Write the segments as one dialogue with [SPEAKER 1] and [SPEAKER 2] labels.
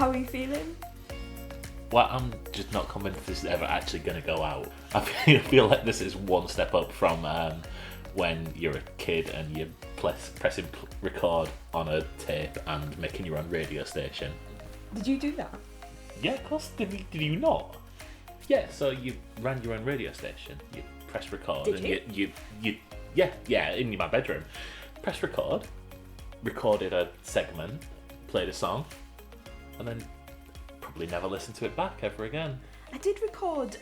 [SPEAKER 1] How are you feeling?
[SPEAKER 2] Well, I'm just not convinced this is ever actually going to go out. I feel like this is one step up from when you're a kid and you're pressing record on a tape and making your own radio station.
[SPEAKER 1] Did you do that?
[SPEAKER 2] Yeah, of course. Did you not? Yeah, so you ran your own radio station. You press record.
[SPEAKER 1] Did
[SPEAKER 2] and you? Yeah, in my bedroom. Press record, recorded a segment, played a song, and then probably never listened to it back ever again.
[SPEAKER 1] I did record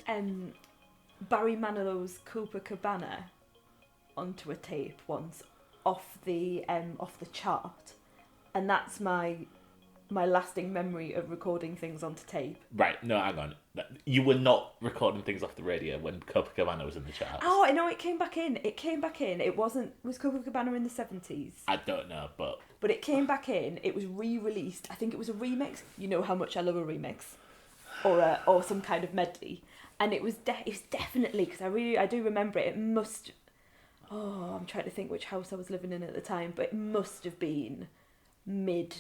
[SPEAKER 1] Barry Manilow's Copacabana onto a tape once off the chart, and that's my lasting memory of recording things onto tape.
[SPEAKER 2] Right, no, hang on. You were not recording things off the radio when Copacabana was in the charts.
[SPEAKER 1] Oh, I know, it came back in. Was Copacabana in the 70s?
[SPEAKER 2] I don't know, but
[SPEAKER 1] it came back in. It was re-released. I think it was a remix. You know how much I love a remix, or some kind of medley. And it was definitely, because I do remember it. It must. Oh, I'm trying to think which house I was living in at the time, but it must have been mid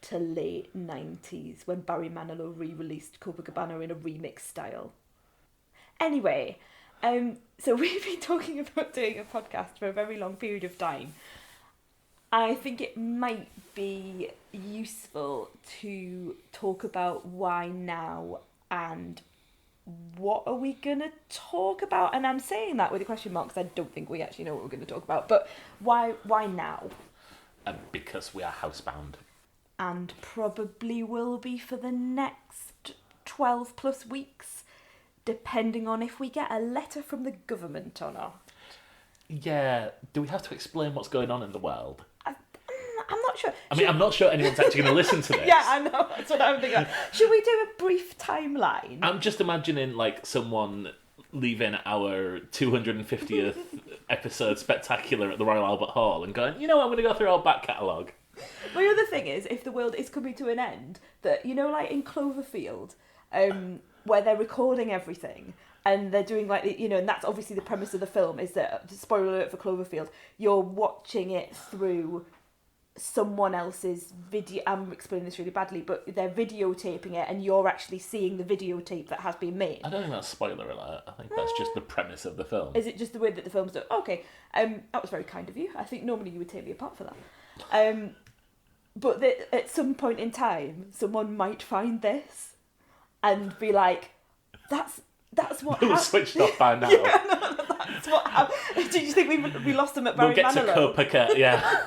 [SPEAKER 1] to late 90s when Barry Manilow re-released Copacabana in a remix style. Anyway, so we've been talking about doing a podcast for a very long period of time. I think it might be useful to talk about why now and what are we going to talk about. And I'm saying that with a question mark because I don't think we actually know what we're going to talk about. But why now?
[SPEAKER 2] Because we are housebound.
[SPEAKER 1] And probably will be for the next 12 plus weeks, depending on if we get a letter from the government or not.
[SPEAKER 2] Yeah, do we have to explain what's going on in the world?
[SPEAKER 1] I'm not sure.
[SPEAKER 2] I'm not sure anyone's actually going to listen to this.
[SPEAKER 1] Yeah, I know, that's what I'm thinking. Should we do a brief timeline?
[SPEAKER 2] I'm just imagining, like, someone leaving our 250th episode spectacular at the Royal Albert Hall and going, you know what, I'm going to go through our back catalogue.
[SPEAKER 1] My other thing is, if the world is coming to an end, that, you know, like in Cloverfield, where they're recording everything and they're doing like, you know, and that's obviously the premise of the film, is that, spoiler alert for Cloverfield, you're watching it through someone else's video. I'm explaining this really badly, but they're videotaping it and you're actually seeing the videotape that has been made.
[SPEAKER 2] I don't think that's spoiler alert. I think that's just the premise of the film.
[SPEAKER 1] Is it just the way that the film's done? Okay, that was very kind of you. I think normally you would take me apart for that. But at some point in time, someone might find this and be like, "That's what."
[SPEAKER 2] We'll switched off by now.
[SPEAKER 1] Yeah, no, that's what happened. Did you think we lost them at Barry Manilow?
[SPEAKER 2] We'll get to Copaca, yeah.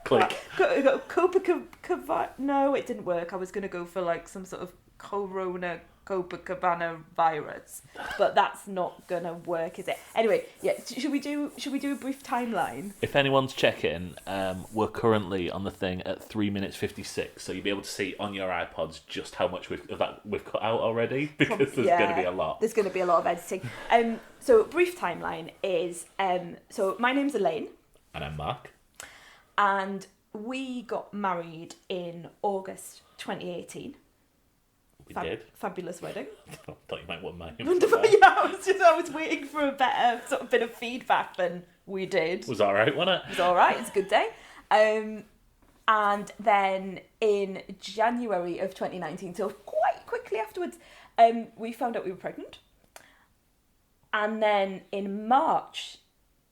[SPEAKER 2] Click.
[SPEAKER 1] Copacabana. No, it didn't work. I was going to go for like some sort of Corona Copacabana virus, but that's not going to work, is it? Anyway, yeah. Should we do a brief timeline?
[SPEAKER 2] If anyone's checking, we're currently on the thing at 3 minutes 56, so you'll be able to see on your iPods just how much we've cut out already, because there's going to be a lot.
[SPEAKER 1] There's going to be a lot of editing. So brief timeline is so my name's Elaine.
[SPEAKER 2] And I'm Mark.
[SPEAKER 1] And we got married in August 2018.
[SPEAKER 2] We did.
[SPEAKER 1] Fabulous wedding.
[SPEAKER 2] I thought you might want mine.
[SPEAKER 1] Wonderful. Yeah, I was waiting for a better sort of bit of feedback than we did.
[SPEAKER 2] It was all right, wasn't it?
[SPEAKER 1] It was all right. It's a good day. And then in January of 2019, so quite quickly afterwards, we found out we were pregnant. And then in March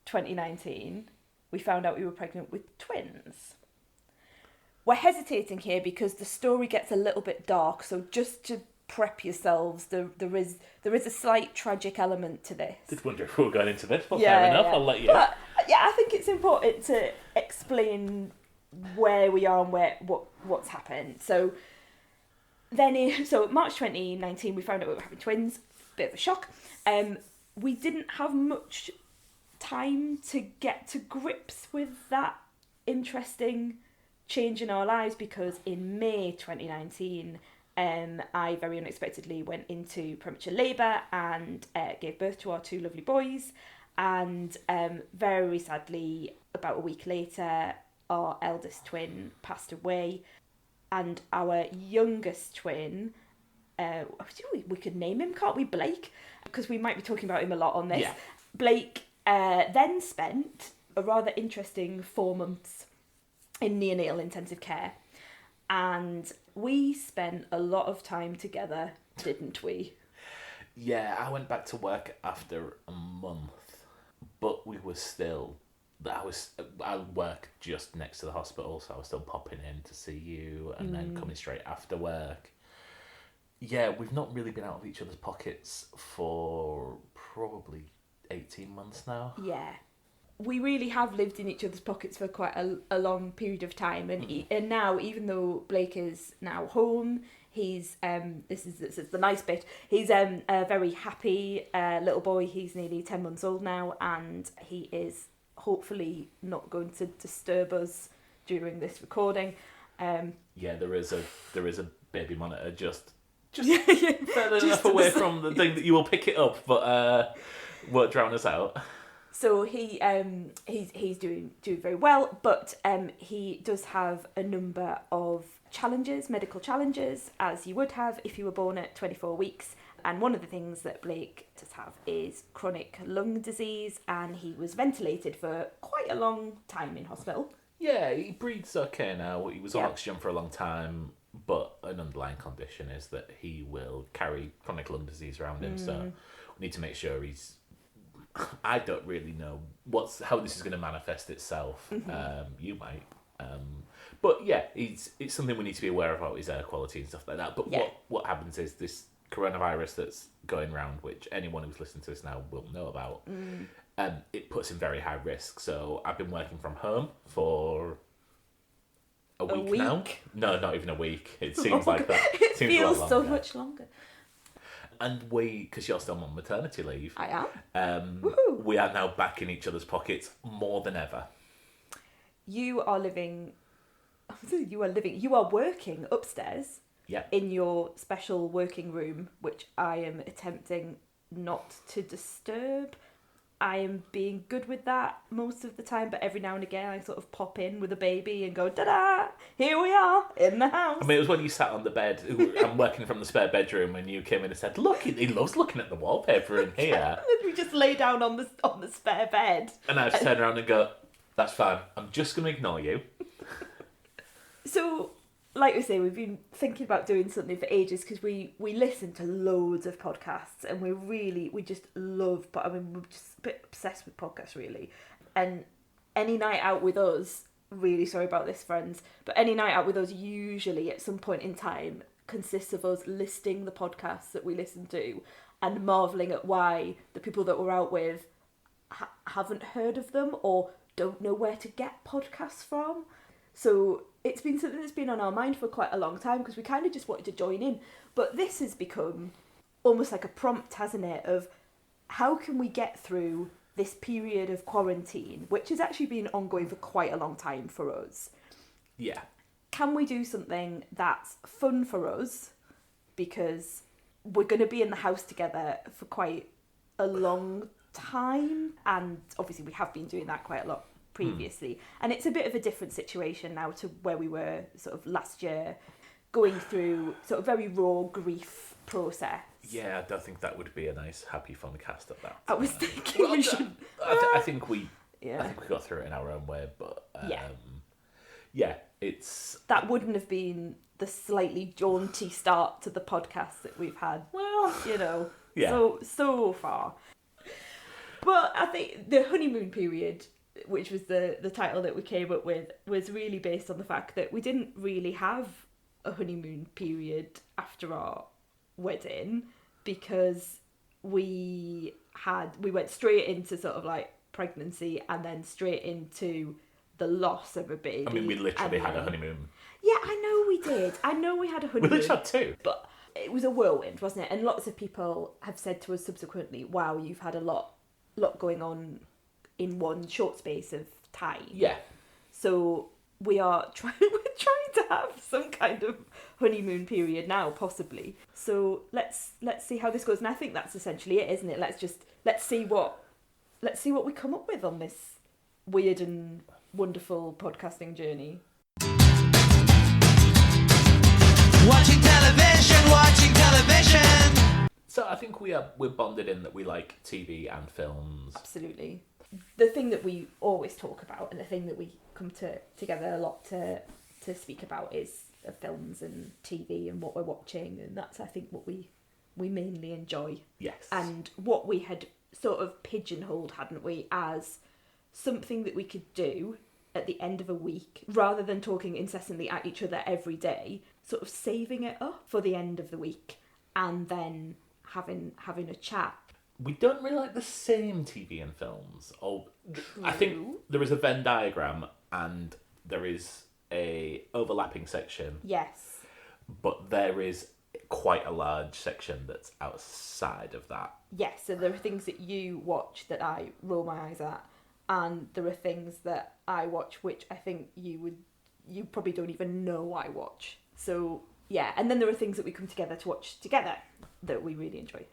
[SPEAKER 1] 2019, we found out we were pregnant with twins. We're hesitating here because the story gets a little bit dark, so just to prep yourselves, there is a slight tragic element to this.
[SPEAKER 2] Did wonder if we were going into this, but fair enough, I'll let you.
[SPEAKER 1] But yeah, I think it's important to explain where we are and what's happened. So March 2019, we found out we were having twins. Bit of a shock. We didn't have much time to get to grips with that interesting change in our lives, because in May 2019 I very unexpectedly went into premature labour and gave birth to our two lovely boys, and very sadly about a week later our eldest twin passed away, and our youngest twin, we could name him, can't we, Blake, because we might be talking about him a lot on this. Blake then spent a rather interesting 4 months in neonatal intensive care, And we spent a lot of time together, didn't we?
[SPEAKER 2] Yeah, I went back to work after a month, but we were still. I work just next to the hospital, so I was still popping in to see you, and then coming straight after work. Yeah, we've not really been out of each other's pockets for probably 18 months now.
[SPEAKER 1] Yeah. We really have lived in each other's pockets for quite a long period of time, and now, even though Blake is now home, he's this is the nice bit. He's a very happy little boy. He's nearly 10 months old now, and he is hopefully not going to disturb us during this recording.
[SPEAKER 2] Yeah, there is a baby monitor just
[SPEAKER 1] yeah,
[SPEAKER 2] further enough away from the thing that you will pick it up, but won't drown us out.
[SPEAKER 1] So he's doing very well, but he does have a number of challenges, medical challenges, as you would have if you were born at 24 weeks. And one of the things that Blake does have is chronic lung disease, and he was ventilated for quite a long time in hospital.
[SPEAKER 2] Yeah, he breathes okay now. He was on oxygen for a long time, but an underlying condition is that he will carry chronic lung disease around him. So we need to make sure he's. I don't really know how this is going to manifest itself. You might. But yeah, it's something we need to be aware of about his air quality and stuff like that. But what happens is this coronavirus that's going around, which anyone who's listened to this now will know about, it puts him very high risk. So I've been working from home for a week now. No, not even a week. It seems like that.
[SPEAKER 1] It
[SPEAKER 2] seems
[SPEAKER 1] feels so much longer.
[SPEAKER 2] And because you're still on maternity leave,
[SPEAKER 1] I am.
[SPEAKER 2] We are now back in each other's pockets more than ever. You are
[SPEAKER 1] working upstairs.
[SPEAKER 2] Yeah.
[SPEAKER 1] In your special working room, which I am attempting not to disturb. I am being good with that most of the time, but every now and again I sort of pop in with a baby and go, da-da, here we are, in the house.
[SPEAKER 2] I mean, it was when you sat on the bed, I'm working from the spare bedroom, and you came in and said, look, he loves looking at the wallpaper in here.
[SPEAKER 1] We just lay down on the spare bed.
[SPEAKER 2] And I just turn around and go, that's fine, I'm just going to ignore you.
[SPEAKER 1] So, like we say, we've been thinking about doing something for ages because we listen to loads of podcasts, and we just love, we're just a bit obsessed with podcasts, really. And any night out with us, really sorry about this, friends, but any night out with us usually at some point in time consists of us listing the podcasts that we listen to and marvelling at why the people that we're out with haven't heard of them or don't know where to get podcasts from. So it's been something that's been on our mind for quite a long time because we kind of just wanted to join in. But this has become almost like a prompt, hasn't it, of how can we get through this period of quarantine, which has actually been ongoing for quite a long time for us.
[SPEAKER 2] Yeah.
[SPEAKER 1] Can we do something that's fun for us because we're going to be in the house together for quite a long time, and obviously we have been doing that quite a lot previously, and it's a bit of a different situation now to where we were sort of last year, going through sort of very raw grief process.
[SPEAKER 2] Yeah, I don't think that would be a nice, happy, fun cast at that.
[SPEAKER 1] I was thinking we should.
[SPEAKER 2] I think we got through it in our own way, but it's
[SPEAKER 1] that wouldn't have been the slightly jaunty start to the podcast that we've had. Well, so far. But I think the honeymoon period, which was the title that we came up with, was really based on the fact that we didn't really have a honeymoon period after our wedding because we went straight into sort of like pregnancy and then straight into the loss of a baby.
[SPEAKER 2] I mean, we literally had a honeymoon.
[SPEAKER 1] Yeah, I know we did. I know we had a honeymoon.
[SPEAKER 2] We literally had two.
[SPEAKER 1] But it was a whirlwind, wasn't it? And lots of people have said to us subsequently, wow, you've had a lot going on in one short space of time.
[SPEAKER 2] Yeah.
[SPEAKER 1] So we're trying to have some kind of honeymoon period now, possibly. So let's see how this goes. And I think that's essentially it, isn't it? Let's see what we come up with on this weird and wonderful podcasting journey.
[SPEAKER 3] Watching television.
[SPEAKER 2] So I think we're bonded in that we like TV and films.
[SPEAKER 1] Absolutely. The thing that we always talk about and the thing that we come together a lot to speak about is films and TV and what we're watching, and that's, I think, what we mainly enjoy.
[SPEAKER 2] Yes.
[SPEAKER 1] And what we had sort of pigeonholed, hadn't we, as something that we could do at the end of a week, rather than talking incessantly at each other every day, sort of saving it up for the end of the week and then having a chat.
[SPEAKER 2] We don't really like the same TV and films. I think there is a Venn diagram and there is a overlapping section.
[SPEAKER 1] Yes.
[SPEAKER 2] But there is quite a large section that's outside of that.
[SPEAKER 1] Yes, so there are things that you watch that I roll my eyes at, and there are things that I watch which I think you probably don't even know I watch. So yeah, and then there are things that we come together to watch together that we really enjoy.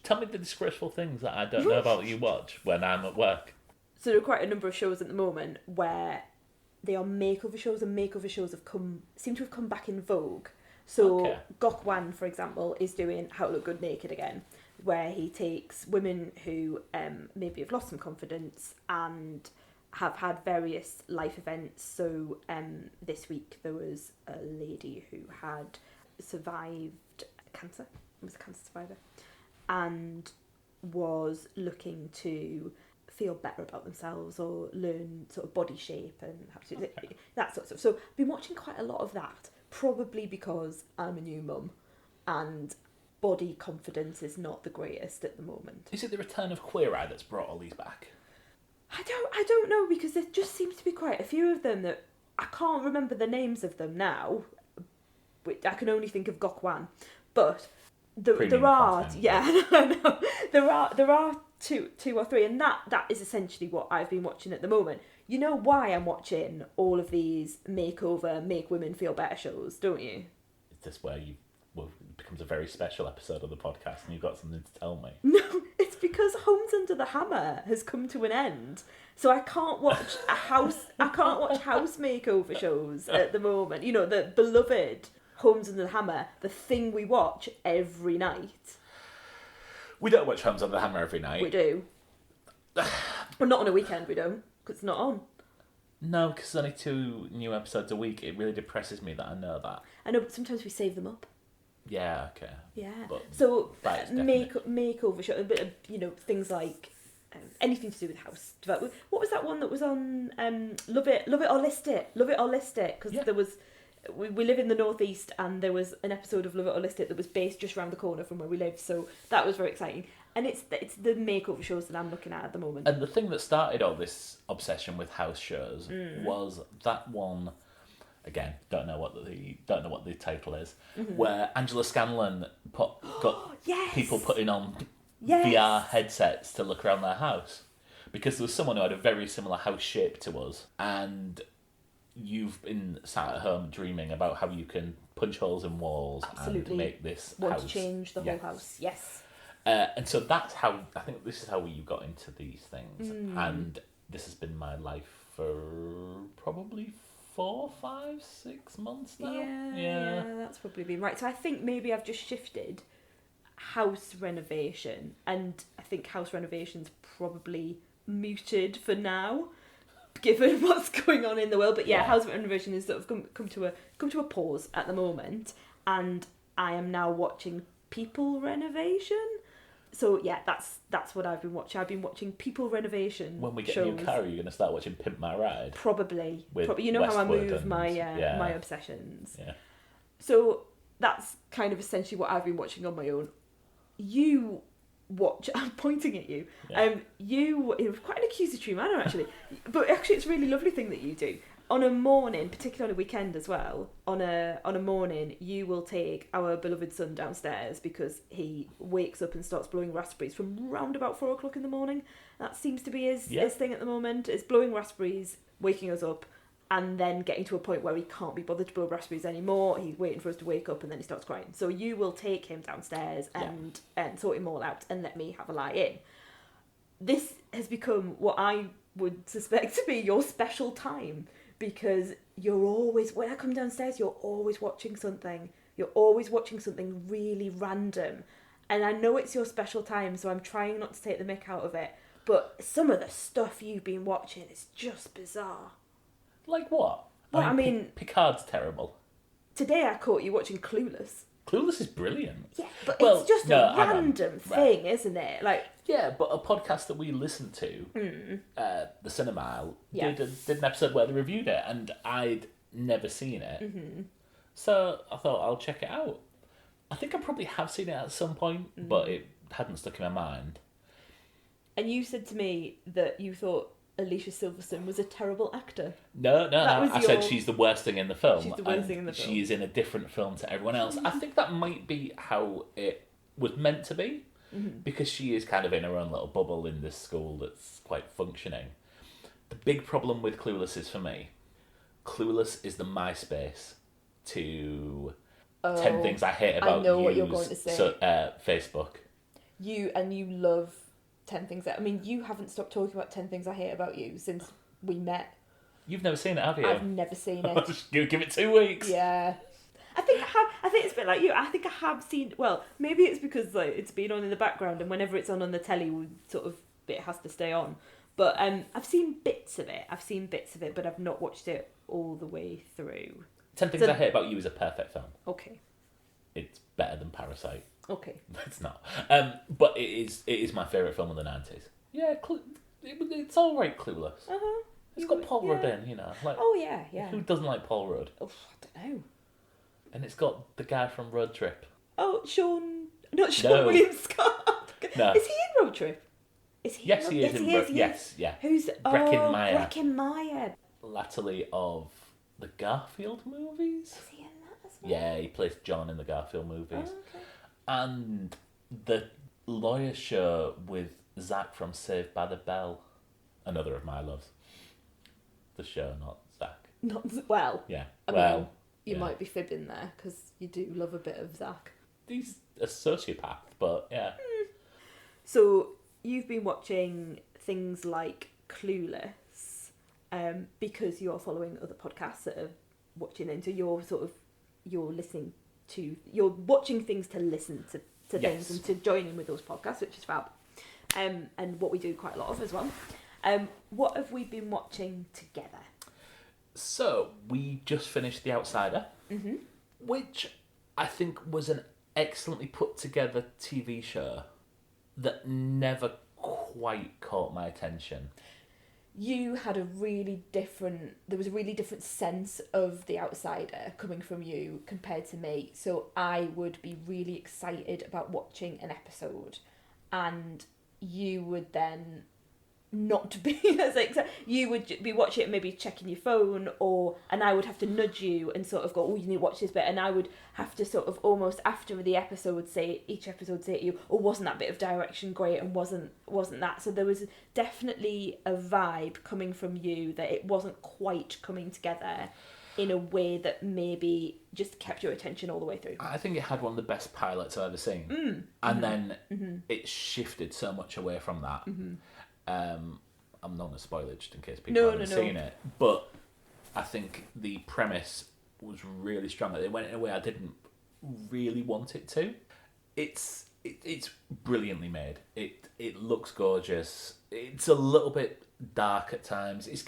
[SPEAKER 2] Tell me the disgraceful things that I don't know about you watch when I'm at work.
[SPEAKER 1] So there are quite a number of shows at the moment where they are makeover shows, and makeover shows seem to have come back in vogue. So
[SPEAKER 2] Okay.
[SPEAKER 1] Gok Wan, for example, is doing How to Look Good Naked again, where he takes women who maybe have lost some confidence and have had various life events. So this week there was a lady who had survived cancer, was a cancer survivor, and was looking to feel better about themselves or learn sort of body shape and how to do that sort of stuff. So I've been watching quite a lot of that, probably because I'm a new mum and body confidence is not the greatest at the moment.
[SPEAKER 2] Is it the return of Queer Eye that's brought all these back?
[SPEAKER 1] I don't know, because there just seems to be quite a few of them that I can't remember the names of them now. I can only think of Gok Wan, but there are
[SPEAKER 2] content.
[SPEAKER 1] yeah no, there are two or three, and that is essentially what I've been watching at the moment. You know why I'm watching all of these makeover, make women feel better shows, don't you?
[SPEAKER 2] Is this where it becomes a very special episode of the podcast and you've got something to tell me?
[SPEAKER 1] No, it's because Homes Under the Hammer has come to an end, so I can't watch house makeover shows at the moment. You know, the beloved Homes Under the Hammer, the thing we watch every night.
[SPEAKER 2] We don't watch Homes Under the Hammer every night.
[SPEAKER 1] We do. Well, not on a weekend, we don't, because it's not on.
[SPEAKER 2] No, because there's only 2 new episodes a week. It really depresses me that I know that.
[SPEAKER 1] I know, but sometimes we save them up.
[SPEAKER 2] Yeah, okay.
[SPEAKER 1] Yeah.
[SPEAKER 2] But
[SPEAKER 1] so
[SPEAKER 2] that is
[SPEAKER 1] makeover show, a bit of, you know, things like anything to do with house development. What was that one that was on Love It or List It? Love It or List It, because there was. We live in the northeast, and there was an episode of Love It or List It that was based just around the corner from where we live, so that was very exciting. And it's the makeover shows that I'm looking at the moment.
[SPEAKER 2] And the thing that started all this obsession with house shows was that one. Again, don't know what the title is. Where Angela Scanlon got
[SPEAKER 1] Yes!
[SPEAKER 2] people putting on
[SPEAKER 1] Yes!
[SPEAKER 2] VR headsets to look around their house, because there was someone who had a very similar house shape to us, and you've been sat at home dreaming about how you can punch holes in walls
[SPEAKER 1] Absolutely.
[SPEAKER 2] and make this
[SPEAKER 1] Want
[SPEAKER 2] house.
[SPEAKER 1] to change the whole house. Yes.
[SPEAKER 2] And so that's how, I think this is how you got into these things. And this has been my life for probably 4, 5, 6 months now.
[SPEAKER 1] Yeah, that's probably been right. So I think maybe I've just shifted house renovation, and I think house renovation's probably muted for now, given what's going on in the world. But yeah, house renovation has sort of come to a pause at the moment, and I am now watching people renovation. So yeah, that's what I've been watching. I've been watching people renovation.
[SPEAKER 2] When we get
[SPEAKER 1] shows.
[SPEAKER 2] a new car, are you going to start watching Pimp My Ride?
[SPEAKER 1] Probably.
[SPEAKER 2] With
[SPEAKER 1] You know how I
[SPEAKER 2] Westworld
[SPEAKER 1] move
[SPEAKER 2] and-
[SPEAKER 1] my obsessions.
[SPEAKER 2] Yeah.
[SPEAKER 1] So that's kind of essentially what I've been watching on my own. You watch. I'm pointing at you.
[SPEAKER 2] Yeah.
[SPEAKER 1] You in quite an accusatory manner actually, but actually it's a really lovely thing that you do. On a morning, particularly on a weekend as well, on a morning, you will take our beloved son downstairs because he wakes up and starts blowing raspberries from round about 4 o'clock in the morning. That seems to be his thing at the moment. It's blowing raspberries, waking us up, and then getting to a point where he can't be bothered to blow raspberries anymore. He's waiting for us to wake up, and then he starts crying. So you will take him downstairs and sort him all out and let me have a lie in. This has become what I would suspect to be your special time, because you're always, when I come downstairs, you're always watching something. You're always watching something really random. And I know it's your special time, so I'm trying not to take the mick out of it. But some of the stuff you've been watching is just bizarre.
[SPEAKER 2] Like what?
[SPEAKER 1] Well, I mean...
[SPEAKER 2] Picard's terrible.
[SPEAKER 1] today I caught you watching Clueless.
[SPEAKER 2] Clueless is brilliant.
[SPEAKER 1] Yeah, but
[SPEAKER 2] Well,
[SPEAKER 1] it's just
[SPEAKER 2] no,
[SPEAKER 1] a
[SPEAKER 2] hang on.
[SPEAKER 1] random
[SPEAKER 2] Right.
[SPEAKER 1] thing, isn't it? Like,
[SPEAKER 2] Yeah, but a podcast that we listened to, The Cinemile,
[SPEAKER 1] Yeah.
[SPEAKER 2] did an episode where they reviewed it, and I'd never seen it.
[SPEAKER 1] Mm-hmm.
[SPEAKER 2] So I thought I'll check it out. I think I probably have seen it at some point, but it hadn't stuck in my mind.
[SPEAKER 1] and you said to me that you thought Alicia Silverstone was a terrible actor.
[SPEAKER 2] No,
[SPEAKER 1] That was
[SPEAKER 2] I said
[SPEAKER 1] your-
[SPEAKER 2] she's the worst thing in the film.
[SPEAKER 1] She's the worst
[SPEAKER 2] and
[SPEAKER 1] thing in the film.
[SPEAKER 2] She is in a different film to everyone else. I think that might be how it was meant to be, because she is kind of in her own little bubble in this school that's quite functioning. The big problem with Clueless is, for me, Clueless is the MySpace to 10 Things I Hate About
[SPEAKER 1] know what
[SPEAKER 2] You's
[SPEAKER 1] you're going to say.
[SPEAKER 2] Facebook.
[SPEAKER 1] You love 10 Things That... I mean, you haven't stopped talking about 10 Things I Hate About You since we met.
[SPEAKER 2] You've never seen it, have you?
[SPEAKER 1] I've never seen it.
[SPEAKER 2] Just give it 2 weeks.
[SPEAKER 1] Yeah. I think it's a bit like you. I think I have seen... Well, maybe it's because like it's been on in the background, and whenever it's on the telly, it has to stay on. But I've seen bits of it, but I've not watched it all the way through.
[SPEAKER 2] 10 Things I Hate About You is a perfect film.
[SPEAKER 1] Okay.
[SPEAKER 2] It's better than Parasite.
[SPEAKER 1] Okay.
[SPEAKER 2] It's not. But it is my favourite film of the 90s. Yeah, it's alright, Clueless.
[SPEAKER 1] Uh-huh.
[SPEAKER 2] It's got Paul Rudd in, you know. Like,
[SPEAKER 1] Oh, yeah, yeah.
[SPEAKER 2] who doesn't like Paul Rudd?
[SPEAKER 1] Oh, I don't know.
[SPEAKER 2] And it's got the guy from Road Trip.
[SPEAKER 1] Oh, not Sean
[SPEAKER 2] No.
[SPEAKER 1] William Scott.
[SPEAKER 2] No.
[SPEAKER 1] Is he in Road Trip? Is he?
[SPEAKER 2] Yes, he is in Road Trip. Yes, yeah.
[SPEAKER 1] Who's
[SPEAKER 2] Breckin Meyer.
[SPEAKER 1] Breckin Meyer.
[SPEAKER 2] Latterly of the Garfield movies.
[SPEAKER 1] Is he in that as well?
[SPEAKER 2] Yeah, he plays John in the Garfield movies.
[SPEAKER 1] Oh, okay.
[SPEAKER 2] And the lawyer show with Zach from Saved by the Bell. Another of my loves. The show, not Zach.
[SPEAKER 1] Not well.
[SPEAKER 2] Yeah.
[SPEAKER 1] I
[SPEAKER 2] Well,
[SPEAKER 1] mean, you
[SPEAKER 2] yeah.
[SPEAKER 1] might be fibbing there because you do love a bit of Zach.
[SPEAKER 2] He's a sociopath, but yeah.
[SPEAKER 1] So you've been watching things like Clueless, because you're following other podcasts that are watching into. You're watching things to listen to
[SPEAKER 2] Yes.
[SPEAKER 1] things and to join in with those podcasts, which is fab. And what we do quite a lot of as well. What have we been watching together?
[SPEAKER 2] So, we just finished The Outsider,
[SPEAKER 1] Mm-hmm.
[SPEAKER 2] which I think was an excellently put together TV show that never quite caught my attention.
[SPEAKER 1] You had there was a really different sense of The Outsider coming from you compared to me. So I would be really excited about watching an episode, and you would then not be as excited. You would be watching it, maybe checking your phone, and I would have to nudge you and sort of go, oh, you need to watch this bit, and I would have to sort of almost after the episode each episode say to you, oh, wasn't that bit of direction great, and wasn't that. So there was definitely a vibe coming from you that it wasn't quite coming together in a way that maybe just kept your attention all the way through.
[SPEAKER 2] I think it had one of the best pilots I've ever seen. And then it shifted so much away from that. I'm not going to spoil it just in case people haven't seen it. But I think the premise was really strong. It went in a way I didn't really want it to. It's brilliantly made. It looks gorgeous. It's a little bit dark at times. It's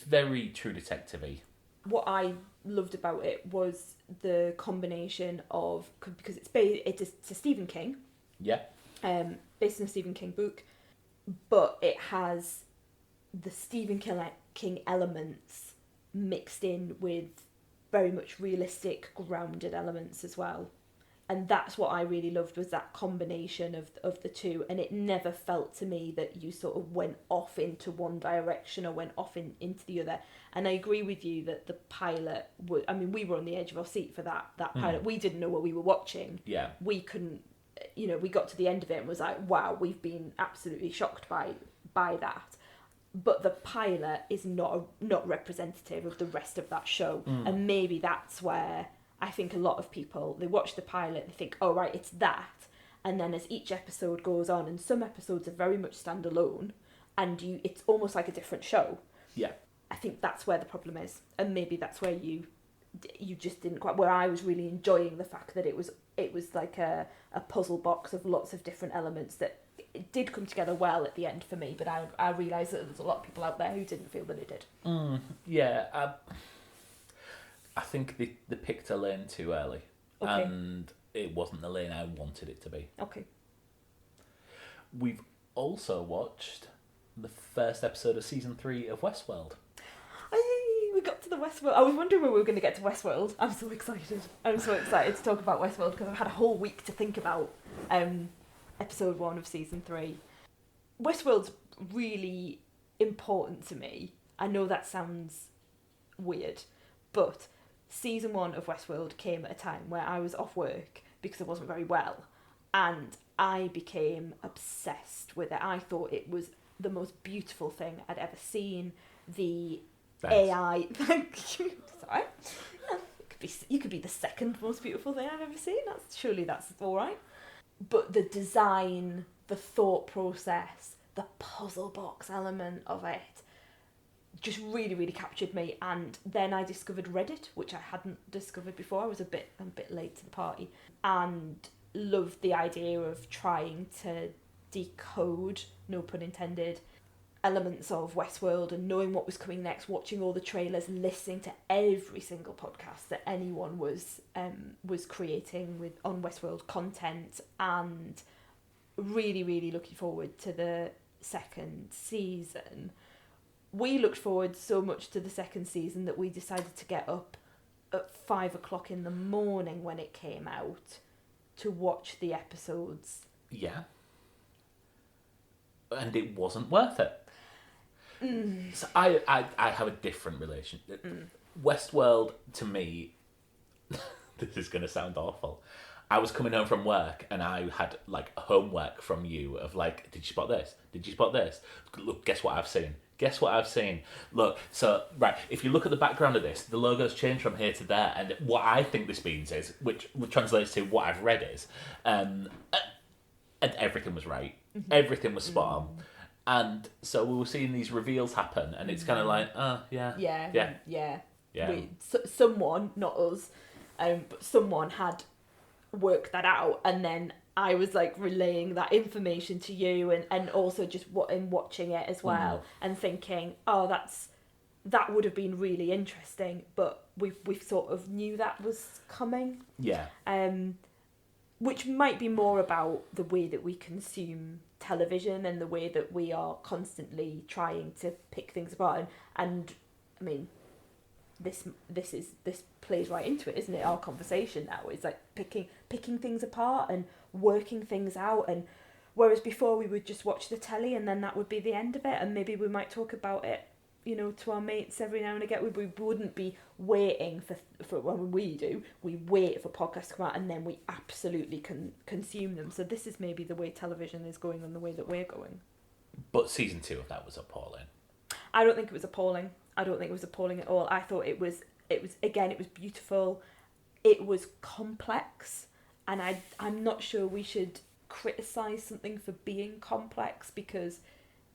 [SPEAKER 2] very True Detective-y.
[SPEAKER 1] What I loved about it was the combination of, because it's a Stephen King,
[SPEAKER 2] Yeah.
[SPEAKER 1] based on a Stephen King book, but it has the Stephen King elements mixed in with very much realistic, grounded elements as well. And that's what I really loved, was that combination of the two. And it never felt to me that you sort of went off into one direction or went off into the other. And I agree with you that the pilot would... I mean, we were on the edge of our seat for that pilot. We didn't know what we were watching.
[SPEAKER 2] Yeah.
[SPEAKER 1] We couldn't... we got to the end of it and was like, wow, we've been absolutely shocked by that. But the pilot is not representative of the rest of that show. And maybe that's where... I think a lot of people, they watch the pilot, they think, oh, right, it's that. And then as each episode goes on, and some episodes are very much standalone, and it's almost like a different show.
[SPEAKER 2] Yeah.
[SPEAKER 1] I think that's where the problem is. And maybe that's where you just didn't quite... Where I was really enjoying the fact that it was like a puzzle box of lots of different elements that it did come together well at the end for me, but I realised that there's a lot of people out there who didn't feel that it did.
[SPEAKER 2] Yeah. I think they picked Elaine too early.
[SPEAKER 1] Okay.
[SPEAKER 2] And it wasn't the Elaine I wanted it to be.
[SPEAKER 1] Okay.
[SPEAKER 2] We've also watched the first episode of season 3 of Westworld.
[SPEAKER 1] Hey, we got to the Westworld. I was wondering when we were going to get to Westworld. I'm so excited. I'm so excited to talk about Westworld because I've had a whole week to think about episode 1 of season 3. Westworld's really important to me. I know that sounds weird, but season 1 of Westworld came at a time where I was off work because I wasn't very well, and I became obsessed with it. I thought it was the most beautiful thing I'd ever seen. The
[SPEAKER 2] Thanks.
[SPEAKER 1] AI, thank you. Sorry, you could be the second most beautiful thing I've ever seen. That's all right. But the design, the thought process, the puzzle box element of it just really, really captured me. And then I discovered Reddit, which I hadn't discovered before. I was a bit late to the party, and loved the idea of trying to decode, no pun intended, elements of Westworld and knowing what was coming next, watching all the trailers, listening to every single podcast that anyone was creating on Westworld content, and really, really looking forward to the second season. We looked forward so much to the second season that we decided to get up at 5 o'clock in the morning when it came out to watch the episodes.
[SPEAKER 2] Yeah. And it wasn't worth it. So I have a different relationship. Westworld, to me, this is going to sound awful. I was coming home from work and I had like homework from you of like, did you spot this? Did you spot this? Look, guess what I've seen? Guess what I've seen? Look, so, right, if you look at the background of this, the logo's changed from here to there, and what I think this means is, which translates to what I've read is, and everything was right. Everything was spot on. And so we were seeing these reveals happen, and it's kind of like,
[SPEAKER 1] Yeah.
[SPEAKER 2] Yeah.
[SPEAKER 1] Someone, not us, but someone had worked that out, and then I was like relaying that information to you, and also just in watching it as well, and thinking, oh, that would have been really interesting, but we've sort of knew that was coming.
[SPEAKER 2] Yeah.
[SPEAKER 1] Which might be more about the way that we consume television and the way that we are constantly trying to pick things apart, and I mean, this plays right into it, isn't it? Our conversation now is like picking things apart and working things out, and whereas before we would just watch the telly and then that would be the end of it, and maybe we might talk about it, you know, to our mates every now and again. We wouldn't be waiting for when we wait for podcasts to come out and then we absolutely consume them. So this is maybe the way television is going and the way that we're going.
[SPEAKER 2] But season 2 of that was appalling.
[SPEAKER 1] I don't think it was appalling. I don't think it was appalling at all. I thought it was beautiful. It was complex, and I'm not sure we should criticise something for being complex, because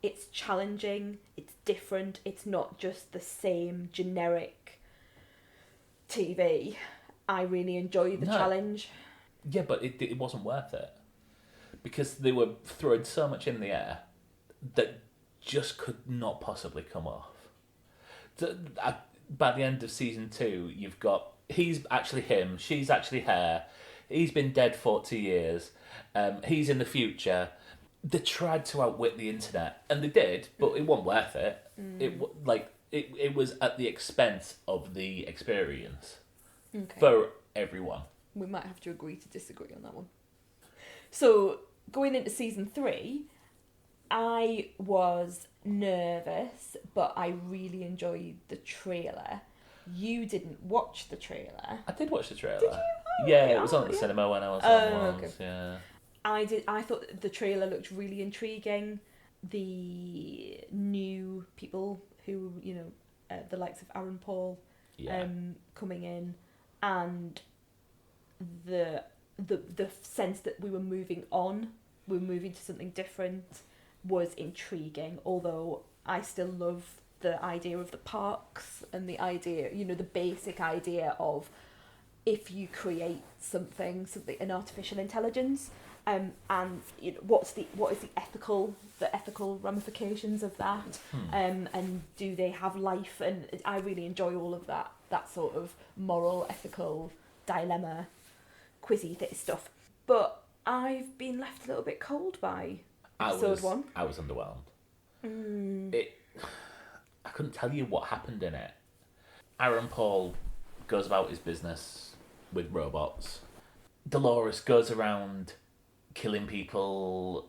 [SPEAKER 1] it's challenging, it's different, it's not just the same generic TV. I really enjoy the challenge.
[SPEAKER 2] Yeah, but it wasn't worth it, because they were throwing so much in the air that just could not possibly come off. By the end of season 2, you've got, he's actually him, she's actually her, he's been dead 40 years, he's in the future. They tried to outwit the internet, and they did, but it wasn't worth it. It was at the expense of the experience for everyone.
[SPEAKER 1] We might have to agree to disagree on that one. So, going into season 3, I was nervous, but I really enjoyed the trailer. You didn't watch the trailer.
[SPEAKER 2] I did watch the trailer.
[SPEAKER 1] Did you? Oh,
[SPEAKER 2] yeah, it was on at the cinema when I was on once.
[SPEAKER 1] Okay.
[SPEAKER 2] Yeah.
[SPEAKER 1] I thought the trailer looked really intriguing. The new people who, you know, the likes of Aaron Paul, coming in, and the sense that we were moving to something different was intriguing. Although I still love the idea of the parks and the idea, you know, the basic idea of if you create something, an artificial intelligence, and what is the ethical ramifications of that, and do they have life? And I really enjoy all of that sort of moral, ethical dilemma, quizzy stuff. But I've been left a little bit cold by episode 1.
[SPEAKER 2] I was underwhelmed. I couldn't tell you what happened in it. Aaron Paul goes about his business with robots. Dolores goes around killing people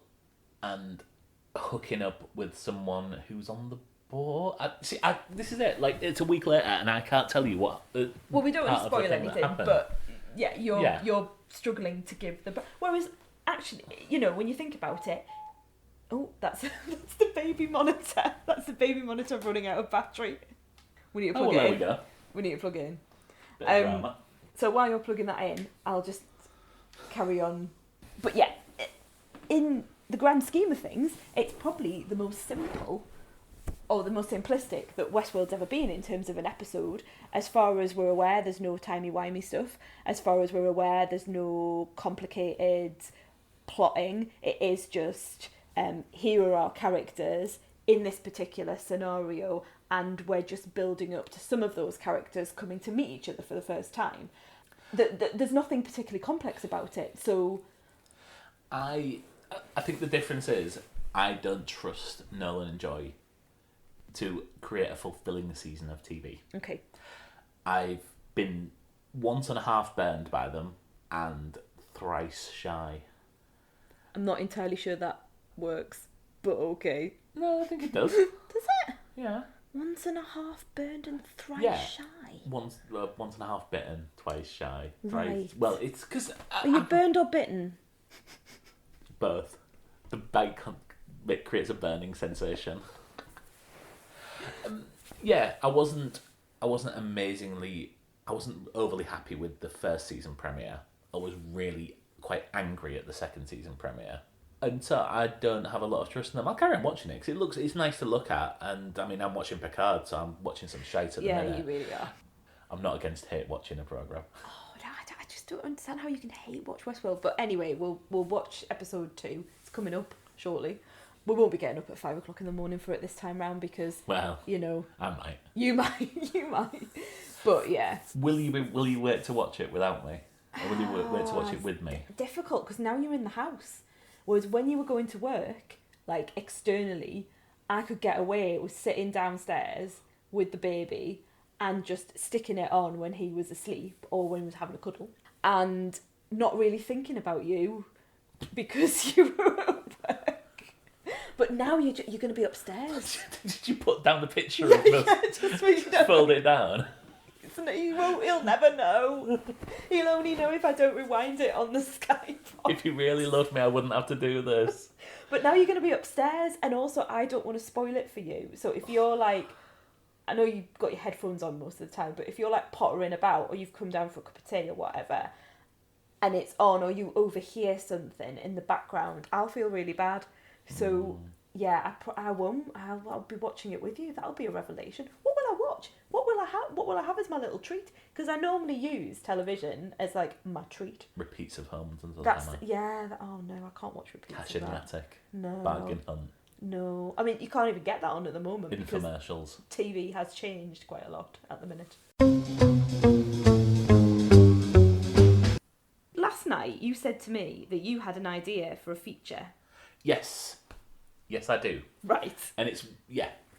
[SPEAKER 2] and hooking up with someone who's on the board. This is it. Like, it's a week later and I can't tell you what.
[SPEAKER 1] Well, we don't want to spoil anything, but yeah, you're struggling to give the. Whereas, actually, when you think about it, that's the baby monitor. That's the baby monitor running out of battery. We need to plug it in.
[SPEAKER 2] There we go.
[SPEAKER 1] We need to plug it in.
[SPEAKER 2] Bit of drama.
[SPEAKER 1] So while you're plugging that in, I'll just carry on. But yeah, in the grand scheme of things, it's probably the most simple or the most simplistic that Westworld's ever been in terms of an episode. As far as we're aware, there's no timey-wimey stuff. As far as we're aware, there's no complicated plotting. It is just, here are our characters in this particular scenario, and we're just building up to some of those characters coming to meet each other for the first time. There's nothing particularly complex about it, so...
[SPEAKER 2] I think the difference is I don't trust Nolan and Joy to create a fulfilling season of TV.
[SPEAKER 1] Okay.
[SPEAKER 2] I've been once and a half burned by them and thrice shy.
[SPEAKER 1] I'm not entirely sure that works, but okay.
[SPEAKER 2] No, I think it does.
[SPEAKER 1] Does it?
[SPEAKER 2] Yeah.
[SPEAKER 1] Once and a half burned and thrice shy.
[SPEAKER 2] Once and a half bitten, twice shy.
[SPEAKER 1] Right.
[SPEAKER 2] Well, it's because...
[SPEAKER 1] Are you burned or bitten?
[SPEAKER 2] Both. The bite it creates a burning sensation. I wasn't overly happy with the first season premiere. I was really quite angry at the second season premiere. And so I don't have a lot of trust in them. I'll carry on watching it because it's nice to look at. And I mean, I'm watching Picard, so I'm watching some shite at the minute.
[SPEAKER 1] Yeah, you really are.
[SPEAKER 2] I'm not against hate watching a programme.
[SPEAKER 1] Oh, no, I just don't understand how you can hate watch Westworld. But anyway, we'll watch episode 2. It's coming up shortly. We won't be getting up at 5 o'clock in the morning for it this time round because,
[SPEAKER 2] I might.
[SPEAKER 1] You might. But yeah.
[SPEAKER 2] Will you wait to watch it without me? Or will you wait to watch it with me?
[SPEAKER 1] Difficult because now you're in the house. Whereas when you were going to work, like externally, I could get away with sitting downstairs with the baby and just sticking it on when he was asleep or when he was having a cuddle and not really thinking about you because you were at work. But now you're going to be upstairs.
[SPEAKER 2] Did you put down the picture of us?
[SPEAKER 1] Just
[SPEAKER 2] fold it down.
[SPEAKER 1] He'll never know. He'll only know if I don't rewind it on the Skype.
[SPEAKER 2] If you really loved me, I wouldn't have to do this.
[SPEAKER 1] But now you're going to be upstairs, and also I don't want to spoil it for you. So if you're like, I know you've got your headphones on most of the time, but if you're like pottering about, or you've come down for a cup of tea or whatever, and it's on, or you overhear something in the background, I'll feel really bad. So yeah, I won't. I'll be watching it with you. That'll be a revelation. What will I watch? What will I have as my little treat? Because I normally use television as like my treat.
[SPEAKER 2] Repeats of Homes and
[SPEAKER 1] oh no, I can't watch repeats
[SPEAKER 2] Cash
[SPEAKER 1] of
[SPEAKER 2] in
[SPEAKER 1] that.
[SPEAKER 2] Attic.
[SPEAKER 1] No.
[SPEAKER 2] Bargain Hunt.
[SPEAKER 1] No. I mean, you can't even get that on at the moment.
[SPEAKER 2] Infomercials.
[SPEAKER 1] TV has changed quite a lot at the minute. Last night, you said to me that you had an idea for a feature.
[SPEAKER 2] Yes, I do.
[SPEAKER 1] Right.
[SPEAKER 2] And it's,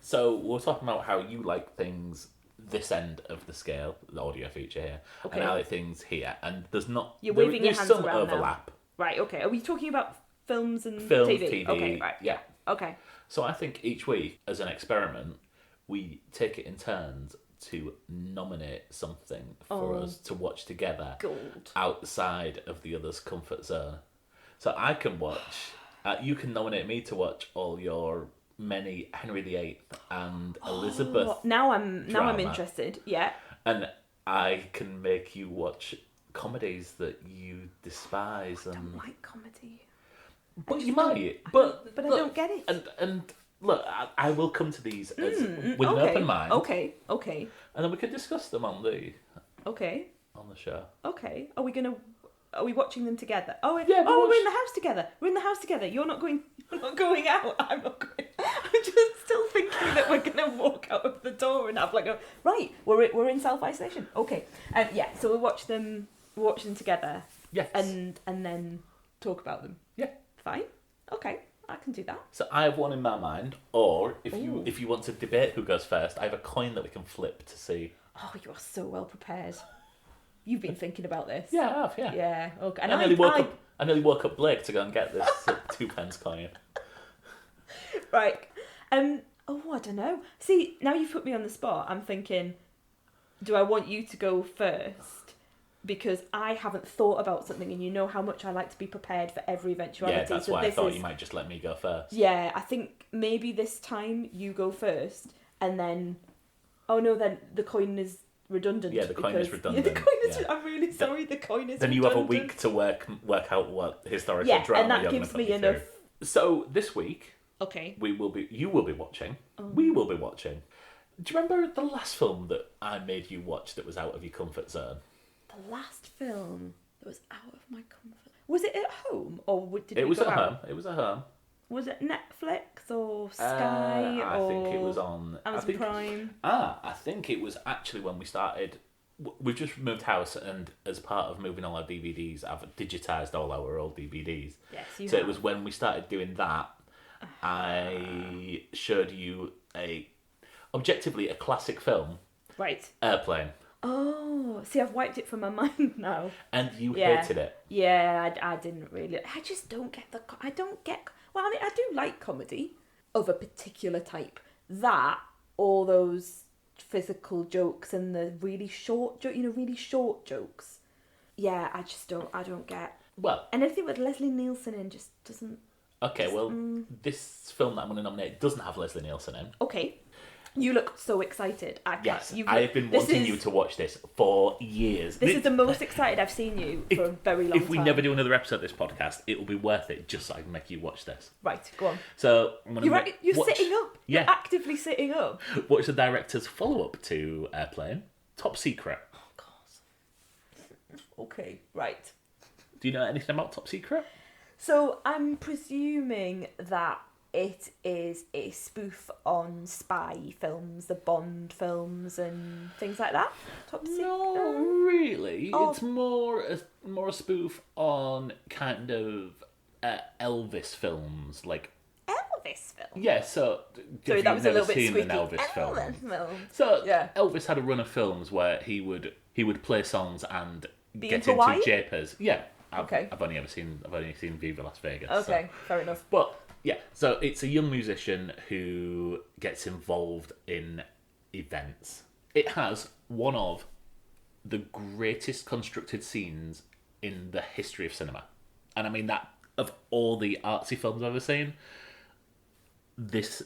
[SPEAKER 2] so we're talking about how you like things this end of the scale, the audio feature here, and I like things here, and there's not...
[SPEAKER 1] You're waving your hands
[SPEAKER 2] some
[SPEAKER 1] around
[SPEAKER 2] overlap.
[SPEAKER 1] Now. Right, okay. Are we talking about films and
[SPEAKER 2] TV?
[SPEAKER 1] Okay, right.
[SPEAKER 2] Yeah.
[SPEAKER 1] Okay.
[SPEAKER 2] So I think each week, as an experiment, we take it in turns to nominate something for us to watch together.
[SPEAKER 1] Gold.
[SPEAKER 2] Outside of the other's comfort zone. So I can watch... you can nominate me to watch all your many Henry VIII and Elizabeth.
[SPEAKER 1] Now I'm interested. Yeah.
[SPEAKER 2] And I can make you watch comedies that you despise.
[SPEAKER 1] I don't like comedy.
[SPEAKER 2] But you might.
[SPEAKER 1] But I don't get it.
[SPEAKER 2] And look, I will come to these with an open mind.
[SPEAKER 1] Okay.
[SPEAKER 2] And then we can discuss them on the
[SPEAKER 1] Okay.
[SPEAKER 2] on the show.
[SPEAKER 1] Okay. Are we gonna Are we watching them together? Oh,
[SPEAKER 2] Yeah,
[SPEAKER 1] we're in the house together. We're in the house together. You're not going out. I'm not going. I'm just still thinking that we're gonna walk out of the door and have like a right. We're in self isolation. Okay. Yeah. So we watch them together.
[SPEAKER 2] Yes.
[SPEAKER 1] And then talk about them.
[SPEAKER 2] Yeah.
[SPEAKER 1] Fine. Okay. I can do that.
[SPEAKER 2] So I have one in my mind, or if you want to debate who goes first, I have a coin that we can flip to see.
[SPEAKER 1] Oh, you are so well prepared. You've been thinking about this.
[SPEAKER 2] Yeah, I have. Yeah.
[SPEAKER 1] Yeah. Okay. And
[SPEAKER 2] I nearly woke up Blake to go and get this 2p coin.
[SPEAKER 1] Right. Oh, I don't know. See, now you've put me on the spot. I'm thinking, do I want you to go first? Because I haven't thought about something, and you know how much I like to be prepared for every eventuality.
[SPEAKER 2] Yeah, that's
[SPEAKER 1] so
[SPEAKER 2] why I thought you might just let me go first.
[SPEAKER 1] Yeah, I think maybe this time you go first, and then... Oh no, then the coin is redundant.
[SPEAKER 2] Yeah, the coin is redundant.
[SPEAKER 1] Yeah, the coin is...
[SPEAKER 2] Yeah.
[SPEAKER 1] I'm really sorry, the coin is
[SPEAKER 2] then
[SPEAKER 1] redundant.
[SPEAKER 2] you have a week to work out what historical drama
[SPEAKER 1] and that
[SPEAKER 2] you're
[SPEAKER 1] gives
[SPEAKER 2] going to
[SPEAKER 1] me
[SPEAKER 2] put me
[SPEAKER 1] enough...
[SPEAKER 2] through. So this week...
[SPEAKER 1] Okay.
[SPEAKER 2] You will be watching. We will be watching. Do you remember the last film that I made you watch that was out of your comfort zone?
[SPEAKER 1] The last film that was out of my comfort... Was it at home, or did
[SPEAKER 2] It
[SPEAKER 1] we
[SPEAKER 2] was
[SPEAKER 1] go
[SPEAKER 2] at
[SPEAKER 1] out?
[SPEAKER 2] home. It was at home.
[SPEAKER 1] Was it Netflix or Sky
[SPEAKER 2] I
[SPEAKER 1] or
[SPEAKER 2] think it was on
[SPEAKER 1] Amazon Prime?
[SPEAKER 2] I think it was actually when we started. We've just moved house, and as part of moving all our DVDs, I've digitised all our old DVDs.
[SPEAKER 1] Yes, you
[SPEAKER 2] So
[SPEAKER 1] have.
[SPEAKER 2] it was when we started doing that. I showed you objectively a classic film,
[SPEAKER 1] Right.
[SPEAKER 2] Airplane,
[SPEAKER 1] Oh, see, I've wiped it from my mind now.
[SPEAKER 2] and you
[SPEAKER 1] Yeah.
[SPEAKER 2] hated it.
[SPEAKER 1] Yeah, I didn't really. I just don't get the. I don't get. Well, I mean, I do like comedy of a particular type. That, all those physical jokes and the really short, really short jokes. Yeah, I just don't. I don't get.
[SPEAKER 2] Well,
[SPEAKER 1] And anything with Leslie Nielsen in just doesn't.
[SPEAKER 2] okay, well, this film that I'm going to nominate doesn't have Leslie Nielsen in.
[SPEAKER 1] Okay, you look so excited.
[SPEAKER 2] Yes, I have been wanting you to watch this for years.
[SPEAKER 1] This is the most excited I've seen you for a very long time.
[SPEAKER 2] If we never do another episode of this podcast, it will be worth it just so I can make you watch this.
[SPEAKER 1] Right, go on.
[SPEAKER 2] So I'm gonna
[SPEAKER 1] You're
[SPEAKER 2] watch,
[SPEAKER 1] sitting up.
[SPEAKER 2] Yeah.
[SPEAKER 1] You're actively sitting up.
[SPEAKER 2] Watch the director's follow-up to Airplane, Top Secret.
[SPEAKER 1] Oh, God. Okay, right.
[SPEAKER 2] Do you know anything about Top Secret?
[SPEAKER 1] So I'm presuming that it is a spoof on spy films, the Bond films and things like that. Top Secret.
[SPEAKER 2] No, really.
[SPEAKER 1] Oh.
[SPEAKER 2] It's more a spoof on kind of Elvis films, like.
[SPEAKER 1] Elvis film.
[SPEAKER 2] Yeah, so
[SPEAKER 1] Sorry,
[SPEAKER 2] if
[SPEAKER 1] that
[SPEAKER 2] you've
[SPEAKER 1] was a
[SPEAKER 2] never
[SPEAKER 1] little bit
[SPEAKER 2] seen
[SPEAKER 1] squeaky.
[SPEAKER 2] an Elvis film.
[SPEAKER 1] film.
[SPEAKER 2] So
[SPEAKER 1] Yeah.
[SPEAKER 2] Elvis had a run of films where he would play songs and
[SPEAKER 1] Be
[SPEAKER 2] get
[SPEAKER 1] in Hawaii?
[SPEAKER 2] into japers. Yeah.
[SPEAKER 1] Okay.
[SPEAKER 2] I've only seen Viva Las Vegas.
[SPEAKER 1] Okay,
[SPEAKER 2] So.
[SPEAKER 1] fair enough.
[SPEAKER 2] But yeah, so it's a young musician who gets involved in events. It has one of the greatest constructed scenes in the history of cinema. And I mean that of all the artsy films I've ever seen, this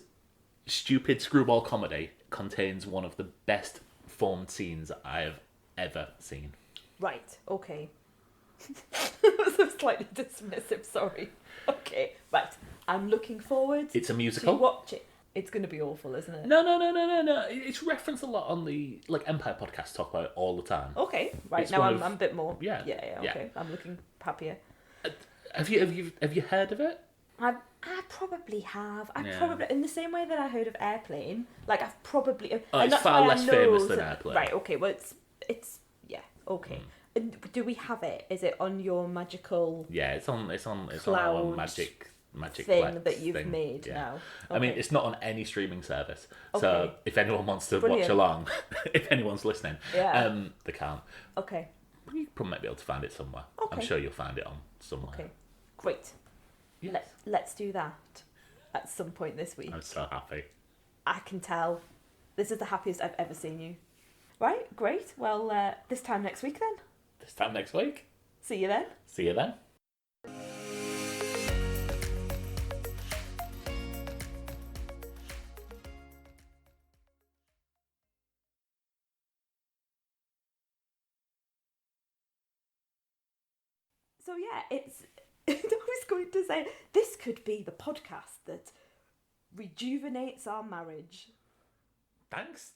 [SPEAKER 2] stupid screwball comedy contains one of the best formed scenes I have ever seen.
[SPEAKER 1] Right, okay. That was slightly dismissive, sorry. Okay, right. I'm looking forward
[SPEAKER 2] It's a
[SPEAKER 1] to
[SPEAKER 2] musical.
[SPEAKER 1] watch it. It's going to be awful, isn't it?
[SPEAKER 2] No. It's referenced a lot on the Empire podcast talk about it all the time.
[SPEAKER 1] Okay, right.
[SPEAKER 2] It's
[SPEAKER 1] Now
[SPEAKER 2] one
[SPEAKER 1] I'm
[SPEAKER 2] of-
[SPEAKER 1] a bit more.
[SPEAKER 2] Yeah,
[SPEAKER 1] Yeah,
[SPEAKER 2] yeah.
[SPEAKER 1] okay. I'm looking happier.
[SPEAKER 2] Have you heard of it?
[SPEAKER 1] I probably have.
[SPEAKER 2] Yeah.
[SPEAKER 1] Probably, in the same way that I heard of Airplane, like I've probably.
[SPEAKER 2] Oh,
[SPEAKER 1] and
[SPEAKER 2] it's
[SPEAKER 1] that's
[SPEAKER 2] far
[SPEAKER 1] why I
[SPEAKER 2] less
[SPEAKER 1] know
[SPEAKER 2] famous than
[SPEAKER 1] that-
[SPEAKER 2] Airplane.
[SPEAKER 1] Right. Okay. Well, it's yeah. Okay.
[SPEAKER 2] Hmm.
[SPEAKER 1] And do we have it? Is it on your magical
[SPEAKER 2] Yeah, it's on our
[SPEAKER 1] Cloud
[SPEAKER 2] magic
[SPEAKER 1] thing
[SPEAKER 2] Plex
[SPEAKER 1] that you've
[SPEAKER 2] thing.
[SPEAKER 1] made
[SPEAKER 2] Yeah.
[SPEAKER 1] now?
[SPEAKER 2] I mean,
[SPEAKER 1] Okay.
[SPEAKER 2] it's not on any streaming service. So
[SPEAKER 1] Okay.
[SPEAKER 2] if anyone wants to
[SPEAKER 1] Brilliant.
[SPEAKER 2] watch along, if anyone's listening,
[SPEAKER 1] Yeah.
[SPEAKER 2] they can't.
[SPEAKER 1] Okay.
[SPEAKER 2] You probably might be able to find it somewhere. I'm
[SPEAKER 1] Okay.
[SPEAKER 2] sure you'll find it on somewhere.
[SPEAKER 1] Okay. Great.
[SPEAKER 2] Yes.
[SPEAKER 1] Let's do that at some point this week.
[SPEAKER 2] I'm so happy.
[SPEAKER 1] I can tell. This is the happiest I've ever seen you. Right, great. Well, this time next week then.
[SPEAKER 2] This time next week.
[SPEAKER 1] See you then.
[SPEAKER 2] See you then.
[SPEAKER 1] So yeah, it's. I was going to say this could be the podcast that rejuvenates our marriage.
[SPEAKER 2] Thanks.